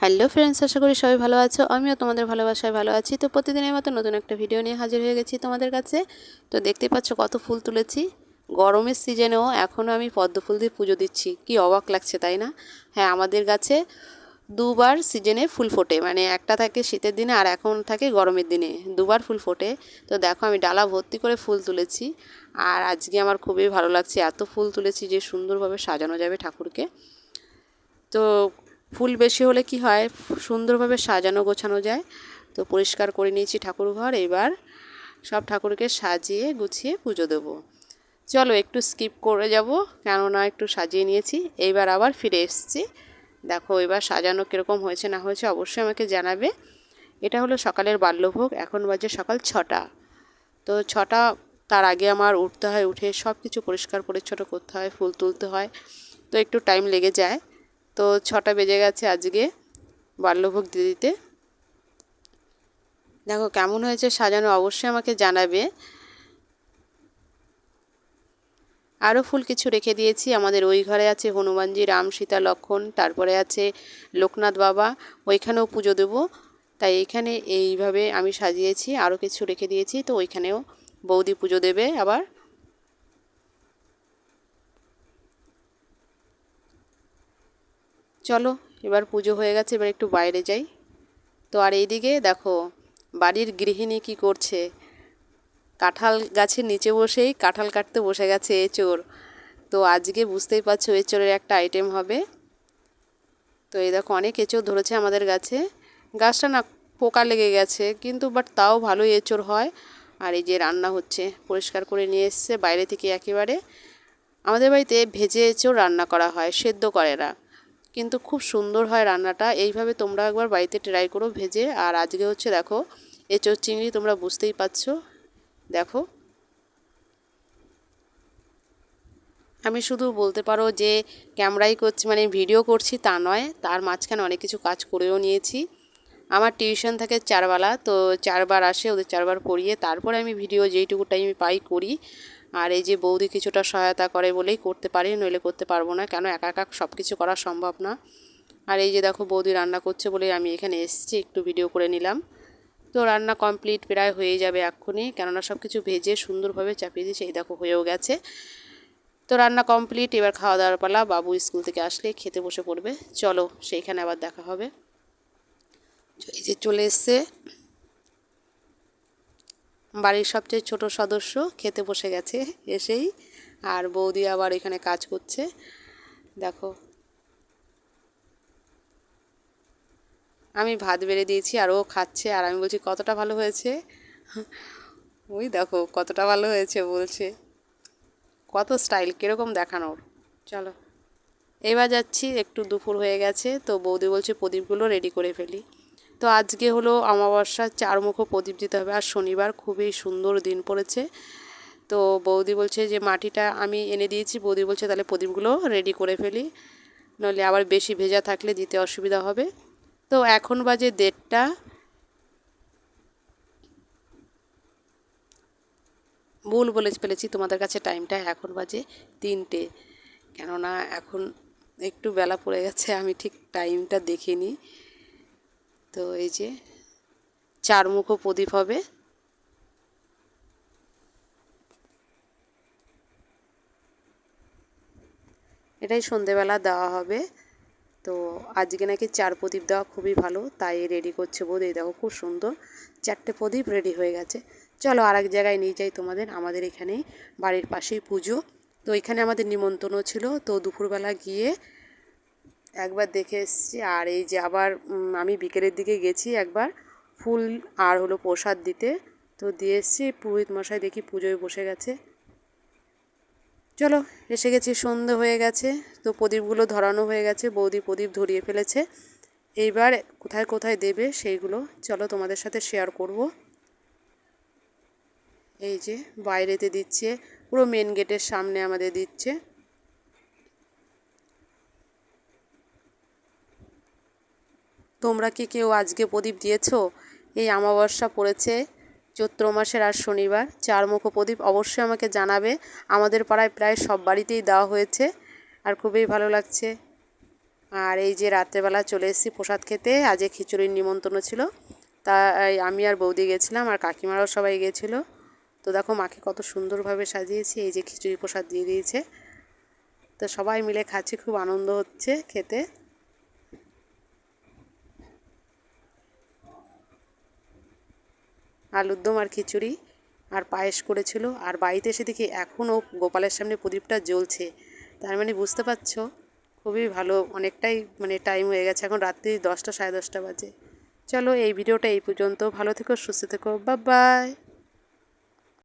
Hello friends, আশা করি সবাই ভালো আছো। আমিও তোমাদের ভালোবাসায় ভালো আছি। তো প্রতিদিনের মতো নতুন একটা ভিডিও নিয়ে হাজির হয়ে গেছি তোমাদের কাছে। তো দেখতে পাচ্ছ কত ফুল তুলেছি। গরমের সিজনেও এখনও আমি পদ্ম ফুল দিয়ে পুজো দিচ্ছি। কি অবাক লাগছে, তাই না? হ্যাঁ, আমাদের গাছে দুবার সিজনে ফুল ফোটে, মানে একটা থাকে শীতের দিনে আর এখন থাকে গরমের দিনে, দুবার ফুল ফোটে। তো দেখো আমি ডালা ভর্তি করে ফুল তুলেছি। আর আজকে আমার খুবই ভালো লাগছে, এত ফুল তুলেছি যে সুন্দরভাবে সাজানো যাবে ঠাকুরকে। তো ফুল বেশি হলে কি হয়, সুন্দরভাবে সাজানো গোছানো যায়। তো পরিষ্কার করে নিয়েছি ঠাকুর ঘর। এবার সব ঠাকুরকে সাজিয়ে গুছিয়ে পুজো দেবো। চলো একটু স্কিপ করে যাব, কেননা একটু সাজিয়ে নিয়েছি। এইবার আবার ফিরে এসেছি। দেখো এবার সাজানো কীরকম হয়েছে না হয়েছে অবশ্যই আমাকে জানাবে। এটা হলো সকালের বাল্যভোগ। এখন বাজে সকাল 6টা। তো 6টা, তার আগে আমার উঠতে হয়, উঠে সব কিছু পরিষ্কার পরিচ্ছন্ন করতে হয়, ফুল তুলতে হয়। তো একটু টাইম লেগে যায়। তো 6টা বেজে গেছে আজকে বাল্যভোগ দিতে দিতে। দেখো কেমন হয়েছে সাজানো অবশ্যই আমাকে জানাবে। আরও ফুল কিছু রেখে দিয়েছি। আমাদের ওই ঘরে আছে হনুমানজি, রাম, সীতা, লক্ষ্মণ, তারপরে আছে লোকনাথ বাবা, ওইখানেও পুজো দেবো। তাই এইখানে এইভাবে আমি সাজিয়েছি। আরও কিছু রেখে দিয়েছি, তো ওইখানেও বৌদি পুজো দেবে আবার। চলো এবার পুজো হয়ে গেছে, এবার একটু বাইরে যাই। তো আর এইদিকে দেখো বাড়ির গৃহিণী কি করছে। কাঁঠাল গাছের নিচে বসেই কাঁঠাল কাটতে বসে গেছে এঁচোড়। তো আজকে বুঝতেই পারছো এঁচোড়ের একটা আইটেম হবে। তো এই দেখো অনেক এঁচোড় ধরেছে আমাদের গাছে। গাছটা না পোকা লেগে গেছে, কিন্তু বাট তাও ভালোই এঁচোড় হয়। আর এই যে রান্না হচ্ছে, পরিষ্কার করে নিয়ে এসছে বাইরে থেকে একেবারে। আমাদের বাড়িতে ভেজে এঁচোড় রান্না করা হয়, সেদ্ধ করে না, কিন্তু খুব সুন্দর হয় রান্নাটা। এইভাবে তোমরা একবার বাড়িতে ট্রাই করো ভেজে। আর আজকে হচ্ছে দেখো এঁচোড় চিংড়ি, তোমরা বুঝতেই পারছো। দেখো আমি শুধু বলতে পারো যে ক্যামেরাই করছি, মানে ভিডিও করছি তা নয়, তার মাঝখানে অনেক কিছু কাজ করেও নিয়েছি। আমার টিউশন থাকে 4 বেলা, তো 4বার আসে, ওদের 4বার পড়িয়ে তারপরে আমি ভিডিও যেইটুকু টাইম পাই করি। আর এই যে বৌদি কিছুটা সহায়তা করে বলেই করতে পারি, নইলে করতে পারবো না, কেন একা একা সব কিছু করা সম্ভব না। আর এই যে দেখো বৌদি রান্না করছে বলে আমি এখানে এসেছি, একটু ভিডিও করে নিলাম। তো রান্না কমপ্লিট প্রায় হয়ে যাবে এক্ষুনি, কেননা সব কিছু ভেজে সুন্দরভাবে চাপিয়ে দিয়েছি। এই দেখো হয়েও গেছে। তো রান্না কমপ্লিট, এবার খাওয়া দাওয়ার পালা। বাবু স্কুল থেকে আসলে খেতে বসে পড়বে। চলো সেইখানে আবার দেখা হবে। এই যে চলে এসছে বাড়ির সবচেয়ে ছোট সদস্য, খেতে বসে গেছে এসেই। আর বৌদি আবার এখানে কাজ করছে। দেখো আমি ভাত বেড়ে দিয়েছি আর ও খাচ্ছে, আর আমি বলছি কতটা ভালো হয়েছে। ওই দেখো কতটা ভালো হয়েছে বলছে। কত স্টাইল, কীরকম দেখানোর। চলো এবার যাচ্ছি, একটু দুপুর হয়ে গেছে। তো বৌদি বলছে প্রদীপগুলো রেডি করে ফেলি। তো আজকে হলো অমাবস্যা, 4 মুখো প্রদীপ দিতে হবে। আর শনিবার, খুবই সুন্দর দিন পড়েছে। তো বৌদি বলছে যে মাটিটা আমি এনে দিয়েছি, বৌদি বলছে তাহলে প্রদীপগুলো রেডি করে ফেলি, নইলে আবার বেশি ভেজা থাকলে দিতে অসুবিধা হবে। তো এখন বাজে 1:30। ভুল বলে ফেলেছি তোমাদের কাছে টাইমটা, এখন বাজে 3টে। কেননা এখন একটু বেলা পড়ে গেছে, আমি ঠিক টাইমটা দেখিনি। তো এই যে 4 মুখো প্রদীপ হবে। এটাই সন্ধেবেলা দেওয়া হবে। তো আজকে নাকি 4 প্রদীপ দেওয়া খুবই ভালো, তাই রেডি করছে বোধ। এই দেখো খুব সুন্দর 4টে প্রদীপ রেডি হয়ে গেছে। চলো আর এক জায়গায় নিয়ে যাই তোমাদের। আমাদের এখানেই বাড়ির পাশেই পুজো। তো এখানে আমাদের নিমন্ত্রণও ছিল, তো দুপুরবেলা গিয়ে একবার দেখে এসেছি। আর এই যে আবার আমি বিকেলের দিকে গেছি একবার ফুল আর হলো প্রসাদ দিতে। তো দিয়ে এসেছি, পুরোহিত মশাই দেখি পুজোয় বসে গেছে। চলো এসে গেছি, সন্ধে হয়ে গেছে। তো প্রদীপগুলো ধরানো হয়ে গেছে, বৌদি প্রদীপ ধরিয়ে ফেলেছে। এইবার কোথায় কোথায় দেবে সেইগুলো চলো তোমাদের সাথে শেয়ার করব। এই যে বাইরেতে দিচ্ছে, পুরো মেন গেটের সামনে আমাদের দিচ্ছে। তোমরা কি কেউ আজকে প্রদীপ দিয়েছো? এই অমাবস্যা পড়েছে চৈত্র মাসের আর শনিবার, 4 মুখো প্রদীপ অবশ্যই আমাকে জানাবে। আমাদের পাড়ায় প্রায় সব বাড়িতেই দেওয়া হয়েছে, আর খুবই ভালো লাগছে। আর এই যে রাত্রেবেলা চলে এসেছি প্রসাদ খেতে। আজ খিচুড়ির নিমন্ত্রণ ছিল, তাই আমি আর বৌদি গেছিলাম, আর কাকিমারাও সবাই গেছিলো। তো দেখো মাকে কত সুন্দরভাবে সাজিয়েছি, এই যে খিচুড়ি প্রসাদ দিয়ে দিয়েছে। তো সবাই মিলে খাচ্ছি, খুব আনন্দ হচ্ছে খেতে। আলুর দম আর খিচুড়ি আর পায়েস করেছিল। আর বাড়িতে এসে দেখি এখনও গোপালের সামনে প্রদীপটা জ্বলছে, তার মানে বুঝতে পারছো খুবই ভালো। অনেকটাই টাইম হয়ে গেছে, এখন রাত্রি 10টা সাড়ে 10টা বাজে। চলো এই ভিডিওটা এই পর্যন্ত। ভালো থেকো, সুস্থ থেকো, বাই বাই।